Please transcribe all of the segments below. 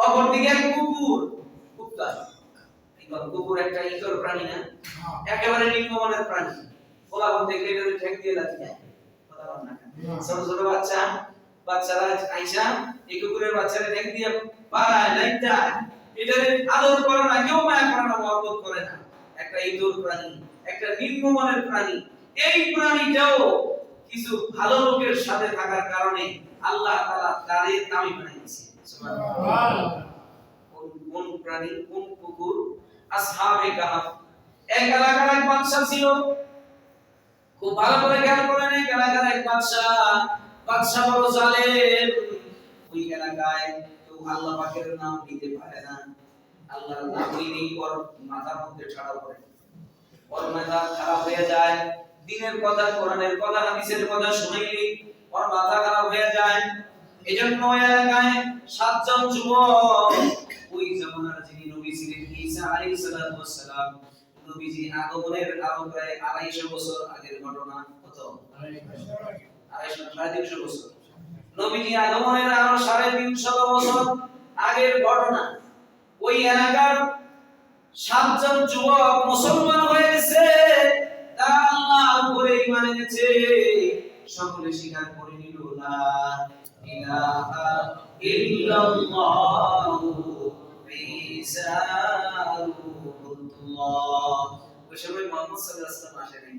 অপরদিকে কুকুর, কুত্তা। কুকুর একটা ইতর প্রাণী না, একেবারে নিম্নমানের প্রাণী। ওলা দেখলে এটা ঠেক দিয়ে লাথি দেয়, কথা বল না। ছোট ছোট বাচ্চারা আইসা এই কুকুরের বাচ্চারা ঠেক দিয়ে পায় লাইটা, এটারে আদর করে না, কেউ মায়া করে না, মহব্বত করে না। একটা ইতর প্রাণী, একটা নিম্নমানের প্রাণী। এই প্রাণীটাও কিছু ভালো লোকের সাথে থাকার কারণে আল্লাহ তাআলা তারে দামি বানাইছে। সুবহানাল্লাহ। কোন প্রাণী, কোন কুকুর? আসহাবে কাহাফ। এক এলাকার এক বাদশা ছিল, খুব ভালো করে খেয়াল করেন। এক এলাকার এক বাদশা বড় জালেম। ওই এলাকায় কেউ আল্লাহ পাকের নাম নিতে পারে না। আল্লাহর নাম নিলেই ওর মাথার মধ্যে ঠাড়া পড়ে, ওর মাথা খারাপ হয়ে যায়। দিনের কথা, কোরআনের কথা, হাদিসের কথা শুনাইলেই ওর মাথা খারাপ হয়ে যায়। এজন্য ওই এলাকায় 7 জন যুবক, ওই জামানার যিনি নবী ছিলেন ঈসা আলাইহিস সালাতু ওয়াস সালাম, নবীজি আগমনের আরো প্রায় 250 বছর আগের ঘটনা। কত? 250 বছর। নবীজি আগমনের আরো 350 বছর আগের ঘটনা। ওই এলাকার 7 জন যুবক মুসলমান হয়েছে, তারা আল্লাহর উপরে ঈমান এনেছে। সকলে স্বীকার করে নিল লা ইলাহা ইল্লাল্লাহু ঈসা রাসূলুল্লাহ। ওই সময় মুহাম্মদ সাল্লাল্লাহু আলাইহি ওয়াসাল্লাম আসেনি।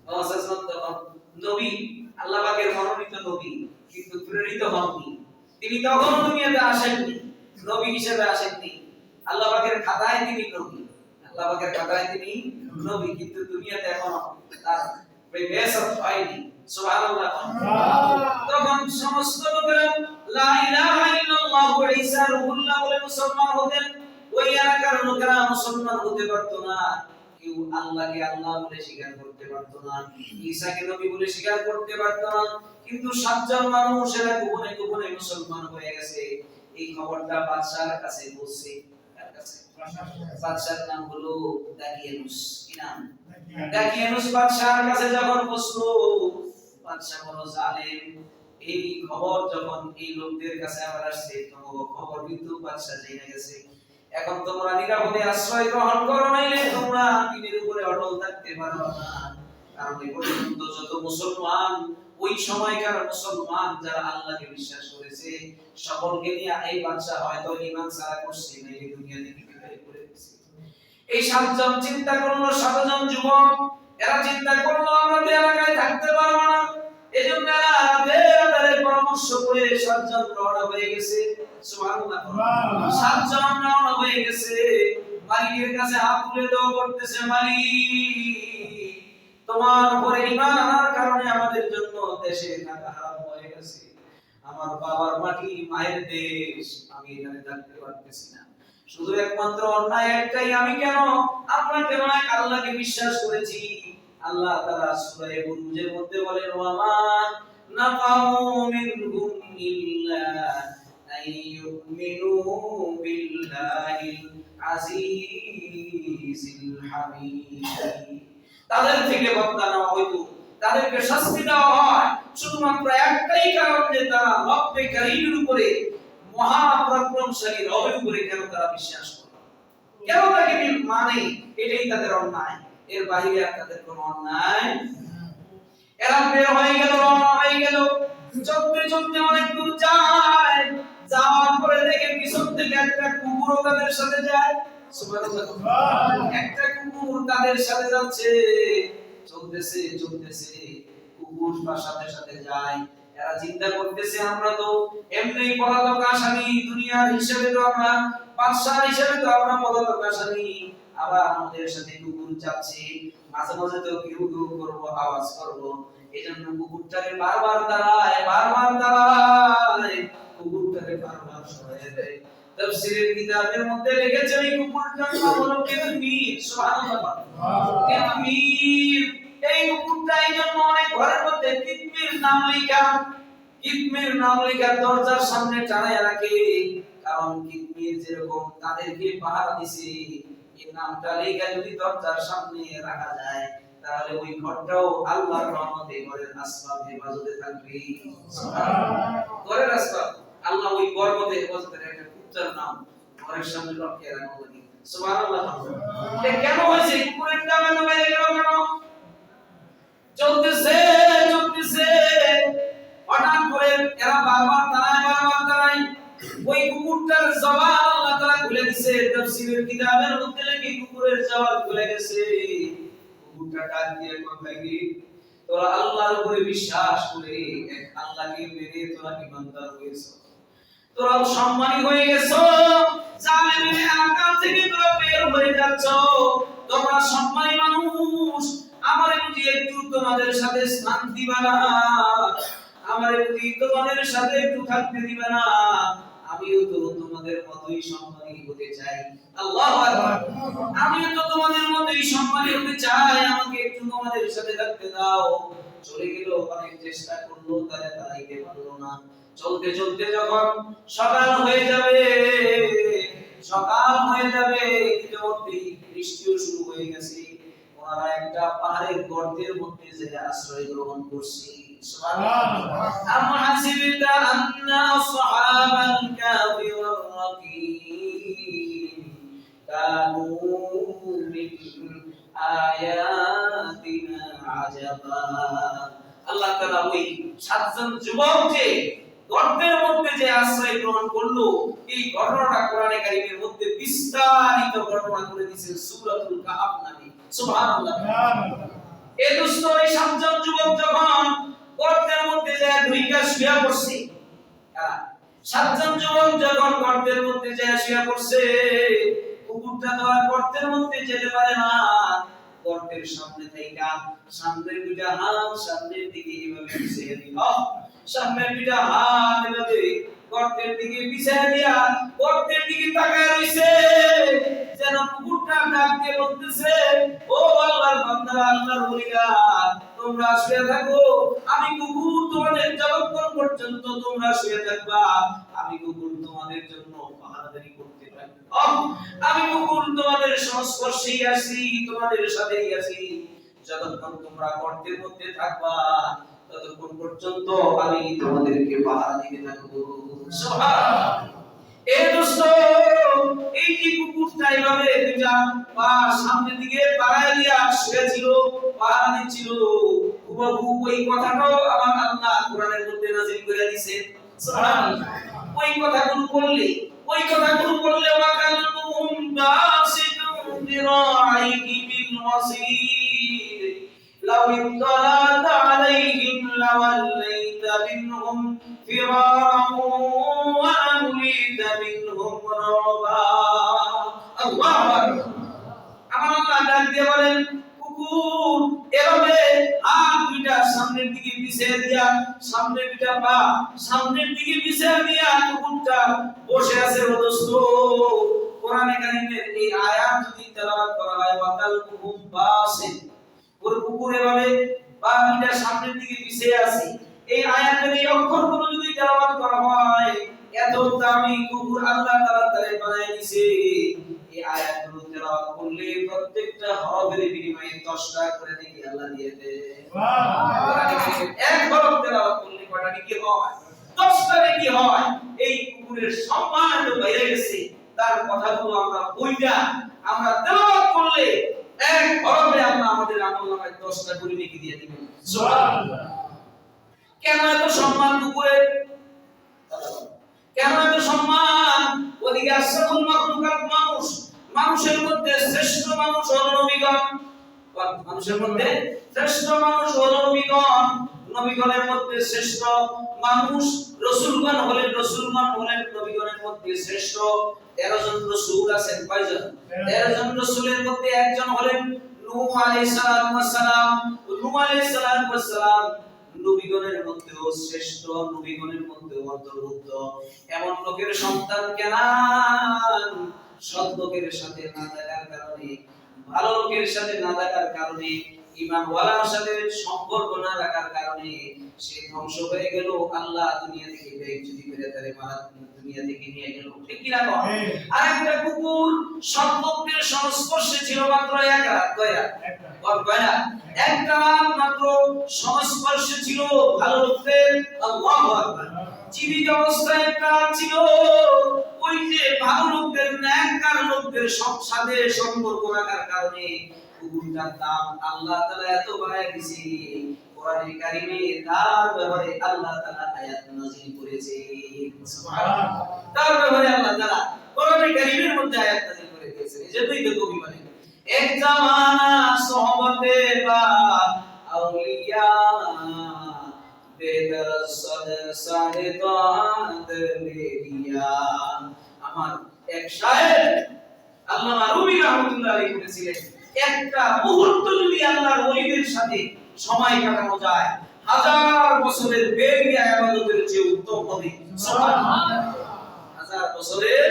মুহাম্মদ সাল্লাল্লাহু আলাইহি ওয়াসাল্লাম নবী, আল্লাহ পাকের মনোনীত নবী, কিন্তু প্রেরিত হননি। তিনি তখন দুনিয়াতে আসেননি, নবী হিসেবে আসেননি। আল্লাহ পাকের খাতায় তিনি নবী, আল্লাহ পাকের খাতায় তিনি নবী, কিন্তু দুনিয়াতে এখনো তার বেয়াসত হয়নি। সুবহানাল্লাহ। তখন সমস্ত লোকেরা লা ইলাহা ইল্লাল্লাহু ঈসা রুহুল্লাহ বলে মুসলমান হতেন। ওই এলাকার লোকেরা মুসলমান হতে পারত না। কেউ আল্লাহকে আল্লাহ বলে স্বীকার করতে পারত না, ঈসাকে নবী বলে স্বীকার করতে পারত না। কিন্তু 7 জন মানুষ এরা গোপনে গোপনে মুসলমান হয়ে গেছে। এই খবরটা বাদশার কাছে পৌঁছে। কার কাছে? বাদশার নাম হলো দাকিয়ানুস। কি নাম? দাকিয়ানুস বাদশার কাছে যখন পৌঁছলো, বাদশা বড় জালেম। এই খবর যখন এই লোকদের কাছে আবার আসছে, খবর কিন্তু বাদশা জেনে গেছে। এখন তোমরা নিরাপদে আশ্রয় গ্রহণ করো, নাইলে তোমরা দিনের উপরে অটল থাকতে পারো না। কারণ এই পর্যন্ত যত মুসলমান, ওই সময়কার মুসলমান যারা আল্লাহকে বিশ্বাস করেছে, সকলকে নিয়ে এই বাদশা হয়তো ঈমান ছাড়া করছে, নাইলে দুনিয়া থেকে বিদায় করে দিয়েছে। এই 7 জন চিন্তা করলো, 7 জন যুবক, এরা চিন্তা করলো আমরা এই এলাকায় থাকতে পারবো না। এজন্য এরা রাতে পরামর্শ করে 7 জন রওনা হয়ে গেছে। সুবহানাল্লাহ। 7 জন রওনা হয়ে গেছে। মালিকের কাছে হাত তুলে দোয়া করতেছে, মালিক, তোমার উপরে ঈমান আনার কারণে আমাদের জন্য দেশে থাকা হারাম হয়ে গেছে। আমার বাবার মাটি, মায়ের দেশ, আমি এখানে থাকতে পারতেছি না। শুধু একমাত্র অন্যায় একটাই, আমরা কেন এক আল্লাহকে বিশ্বাস করেছি। আল্লাহ তাআলা সূরা বুরুজের মধ্যে বলেন, ওয়া মা নাকামু মিনহুম ইল্লা আইয়ুমিনু বিল্লাহিল আজিজিল হামিদ। তাদের থেকে বদলা নেওয়া হইতো, তাদেরকে শাস্তি দেওয়া হয় শুধুমাত্র একটাই কারণ, যে তারা রব্বে কারীমের উপরে, মহাপরাক্রমশালী রবের উপরে কেন তারা বিশ্বাস করে, কেন তাকে মানে, এটাই তাদের অন্যায়। এর বাইরে আর তাদের কোনো অন্যায়। এরা বের হয়ে গেল, রওনা হয়ে গেল। চলতে চলতে অনেক দূর যায়, যাওয়ার পরে দেখে পিছন থেকে একটা কুকুর তাদের সাথে যায়। সুবহানাল্লাহ। একটা কুকুর তাদের সাথে যাচ্ছে, চলতেছে চলতেছে, কুকুর তার সাথে সাথে যায়। এরা চিন্তা করতেছে, আমরা তো এমনি পলাতক আসামি, দুনিয়ার হিসেবে তো আমরা বাদশা হিসেবে তো আমরা পলাতক আসামি, আবার আমাদের সাথে কুকুর যাচ্ছে, মাঝে মাঝে তো ঘিউ ঘিউ করব, আওয়াজ করব। এজন্য কুকুরটাকে বারবার দাঁড়ায়, কুকুরটাকে বারবার সরিয়ে দেয়। তাফসীরের কিতাবের মধ্যে লিখেছে এই কুকুরটার নাম হলো কিতমির। সুবহানাল্লাহ। কিতমির, এই কুকুরটা এইজন্য অনেক ঘরের মধ্যে কিতমির নাম লেখা দরজার সামনে টানায় রাখে। কারণ কিতমির যেরকম তাদেরকে পাহারা দিছে, এই নামটা লেখা যদি দরজার সামনে রাখা যায়, তাহলে ওই ঘরটাও আল্লাহর রহমতে, ঘরের আসবাব হেফাজতে থাকবে। সুবহানাল্লাহ। ঘরের আসবাব আল্লাহ ওই বরকতে হেফাজতের একটা কুত্তার নাম ঘরের সামনে রক্ষে রাখা লাগে। সুবহানাল্লাহ। এটা কেন হয়েছে? কুকুরের দাম এত বেড়ে গেল কেন? চলতেছে চলতেছে, হঠাৎ করে এরা বারবার তারাই ওই কুকুরটার জবান আল্লাহ তাআলা খুলে দিয়েছে। তাফসীরের কিতাবের মধ্যে লেখে কুকুরের জবান খুলে গেছে। কুকুরটা ডাক দিয়ে কথা কি, তোরা আল্লাহর উপরে বিশ্বাস করে এক আল্লাহকে মেনে তোরা ঈমানদার হয়েছো, তোরা সম্মানী হয়ে গেছো, জালিমের এলাকা থেকে তোরা বের হয়ে যাচ্ছ, তোমরা সম্মানী মানুষ, আমার যদি একটু তোমাদের সাথে স্থান দিবা না, আমার যদি তোমাদের সাথে একটু থাকতে দিবা না, আমিও তো তোমাদের মতই সম্মানী হতে চাই। আল্লাহু আকবার। আমিও তো তোমাদের মতই সম্মানী হতে চাই, আমাকে একটু তোমাদের সাথে থাকতে দাও। চলে গেল, অনেক চেষ্টা করলো, তারা তারাইতে পারলো না। চলতে চলতে যখন সকাল হয়ে যাবে, ইতিমধ্যেই বৃষ্টিও শুরু হয়ে গেছে। ওনারা একটা পাহাড়ের গর্তের মধ্যে যে আশ্রয় গ্রহণ করছে। সুবহানাল্লাহ। আম হাসিবতা আন্না আসহাবাল কাফি ওয়ার রাকিম কানু মিন আয়াতিনা আজাবা। আল্লাহ তাআলা ওই সাতজন যুবক যে গর্তের মধ্যে যে আশ্রয় গ্রহণ করলো, এই ঘটনাটা কোরআনে কারীমের মধ্যে বিস্তারিত বর্ণনা করে দিয়েছেন সূরাতুল কাহফ নামে। সুবহানাল্লাহ। এই দোস্ত, এই সাতজন যুবক যখন গর্তের মধ্যে যায় ঢুইকা শুয়ে পড়ছে, সাতজন যুবক যখন গর্তের মধ্যে যায় শুয়ে পড়ছে, কুকুরটা তো আর গর্তের মধ্যে যেতে পারে না। গর্তের সামনে থেকে সামনের দুইটা হাত সামনের দিকে এভাবে পিছিয়ে দিল, সামনের দুইটা হাত এভাবে গর্তের দিকে পিছিয়ে দিয়া গর্তের দিকে তাকায় রইছে, যেন কুকুরটা ডাক দিয়ে বলতেছে, ও আল্লাহর বান্দারা, আল্লাহর ওলিরা, তোমরা শুয়ে থাকো, আমি কুকুর তোমাদের যতক্ষণ পর্যন্ত তোমরা শুয়ে থাকবা, আমি কুকুর তোমাদের জন্য পাহারাদারি করতে থাকবো। আমি কুকুর তোমাদের সংস্পর্শেই আছি, তোমাদের সাথেই আছি, যতক্ষণ তোমরা গর্তের মধ্যে থাকবা ততক্ষণ পর্যন্ত আমি তোমাদেরকে পাহারা দিতে থাকবো। সুবহানাল্লাহ। এই দোস্ত, এই যে কুকুরটা এইভাবে দুইটা পা সামনের দিকে বাড়ায় দিয়া শুয়েছিল, পাহারা দিচ্ছিল, হুবহু ওই কথাটাও আমার আল্লাহ কোরআনের মধ্যে নাযিল করে দিয়েছেন। সুবহানাল্লাহ। ওই কথাগুলো পড়লে ওয়াকালুহুম বাসিতুন দিরাইহি বিল ওয়াসির লাউ ইত্তালা'তা আলাইহিম লাওয়াল্লাইতা মিনহুম ফিরারান ওয়া আমলিতা মিনহুম রাবা। আল্লাহু আকবার। আমার আল্লাহ ডাক দিয়ে বলেন, কুকুর এভাবে হাত দুইটা সামনের দিকে পিছিয়ে দিয়া, সামনের দুইটা পা সামনের দিকে পিছিয়ে দিয়া কুকুরটা বসে আছে। ও দোস্ত, কোরআনে কারীমের এই আয়াত যদি তেলাওয়াত করা হয়, ওয়াকালকুহুম বাসিত, ওর কুকুর এভাবে পা দুইটা সামনের দিকে পিছিয়ে আছে, এই আয়াতের এই অক্ষরগুলো যদি তেলাওয়াত করা হয়, এত দামি কুকুর আল্লাহ তাআলা তারে বানায় দিয়েছে। এই আয়াতগুলো তেলাওয়াত করলে প্রত্যেকটা হরফের বিনিময়ে 10 টাকা করে নেকি আল্লাহ দিয়ে দেয়। সুবহানাল্লাহ। এক হরফ তেলাওয়াত করলে কয়টা নেকি হয়? 10 টা নেকি হয়। এই কুকুরের সম্মান এত বেড়ে গেছে, তার কথাগুলো আমরা বইটা আমরা তেলাওয়াত করলে এক হরফে আল্লাহ আমাদের আমলনামায় 10 টা করে নেকি দিয়ে দিবেন। সুবহানাল্লাহ। কেন এত সম্মান কুকুরের? কেন এত সম্মান? ওদিকে আশরাফুল মাখলুকাত মানুষ, মানুষের মধ্যে শ্রেষ্ঠ মানুষ হলো নবীগণ, মানুষের মধ্যে শ্রেষ্ঠ মানুষ হলো নবীগণ, নবীগণের মধ্যে শ্রেষ্ঠ মানুষ রাসূলগণ হলেন, নবীগণের মধ্যে শ্রেষ্ঠ 13 জন রাসূল আছেন। কয়জন? 13 জন রাসূলের মধ্যে একজন হলেন নূহ আলাইহিস সালাম। নূহ আলাইহিস সালাম নবীগণের মধ্যেও শ্রেষ্ঠ, নবীগণের মধ্যেও অন্তর্ভুক্ত। এমন লোকের সন্তান কেনান, সৎ লোকের সাথে না থাকার কারণে, ভালো লোকের সাথে না থাকার কারণে, ঈমানওয়ালার সাথে সম্পর্ক না রাখার কারণে সে ধ্বংস হয়ে গেল। আল্লাহ দুনিয়া থেকে বেইজ্জতি করে তারে দুনিয়া থেকে নিয়ে গেল। ঠিক কি না? আরেকটা কুকুর সৎ লোকের সংস্পর্শে ছিল মাত্র এক রাত। একটা রাত মাত্র সংস্পর্শে ছিল ভালো লোকদের। আল্লাহু আকবার। জীবিত অবস্থায় কাজ ছিল, ওই যে ভালো লোকদের নেককার লোকদের সাথে সম্পর্ক রাখার কারণে কুকুরটার দাম আল্লাহ তাআলা এত বাড়ায় দিয়েছে। কোরআনে কারিমে তার ব্যাপারে আল্লাহ তাআলা আয়াত নাযিল করেছে। সুবহানাল্লাহ। তার ব্যাপারে আল্লাহ তাআলা কোরআনে কারিমের মধ্যে আয়াত নাযিল করে দিয়েছেন। এজন্যই তো কবি বলেন, এক জামানা সোহবতে বা আউলিয়া বেদরসদ সাদে তাদ মেরিয়া। আমার এক শায়ের আল্লামা রুমি রাহমাতুল্লাহ আলাইহি বলেছিলেন, একটা মুহূর্ত যদি আল্লাহর ওলিদের সাথে সময় কাটানো যায়, হাজার বছরের বেরিয়া ইবাদতের চেয়ে উত্তম হবে। সুবহানাল্লাহ। হাজার বছরের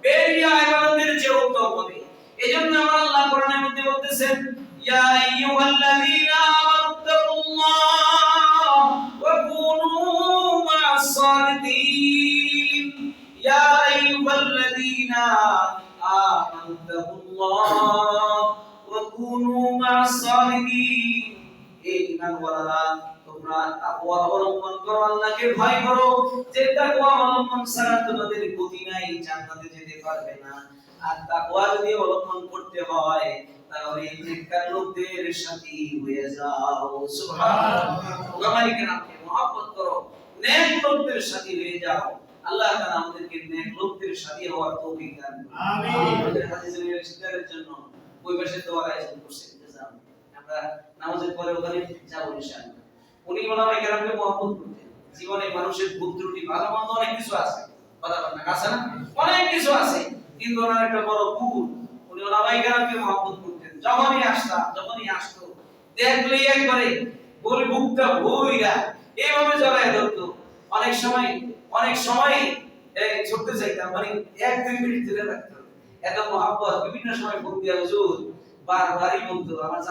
বেরিয়া ইবাদতের চেয়ে উত্তম হবে। এজন্য আমার আল্লাহ কোরআনের মধ্যে বলতেছেন, ইয়া আইয়ুহাল্লাযীনা আমানুত্তাকুল্লাহ ওয়া কুনু মা'আস সাদিকিন। ইয়া আইয়ুহাল্লাযীনা আমানুত্তাকুল্লাহ ওয়া কুনু মা'আস সাদিকিন। এই ঈমানওয়ালারা, তোমরা তাকওয়া অবলম্বন করো, আল্লাহকে ভয় করো, যে তাকওয়া অবলম্বন ছাড়া তোমাদের গতি নাই, জান্নাতে যেতে পারবে না। আর তাকওয়া যদি অবলম্বন করতে হয় তাহলে নেককার লোকদের সাথী হয়ে যাও। সুবহানাল্লাহ। উলামায়ে কেরামকে মহব্বত করো, নেক লোকদের সাথী হয়ে যাও। আল্লাহ তাআলা আমাদেরকে নেক লোকদের সাথী হওয়ার তৌফিক দান করুন। আমিন। আমাদের হাদিসের ইশতেহারের জন্য ওই পাশে দোয়ার আয়োজন করছেন। আমরা নামাজের পরে ওখানে যাব ইনশাআল্লাহ। উনি উলামায়ে কেরামকে মহব্বত করতেন। জীবনে মানুষের ভুল ত্রুটি ভালো মন্দ অনেক কিছু আছে, কথা বলেন আছে না, অনেক কিছু আছে, কিন্তু ওনার একটা বড় গুণ, উনি উলামায়ে কেরামকে মহব্বত করতেন। যখনই আসতো দেখলেই একবারে বলে বুকটা ভইরা এইভাবে জড়ায় ধরতো। অনেক সময় এই ছুটতে চাইতাম, মানে 1-2 মিনিট ধরে রাখতো। এত মহব্বত, বিভিন্ন সময় বলতে হুজুর বারবারই বলতো আমার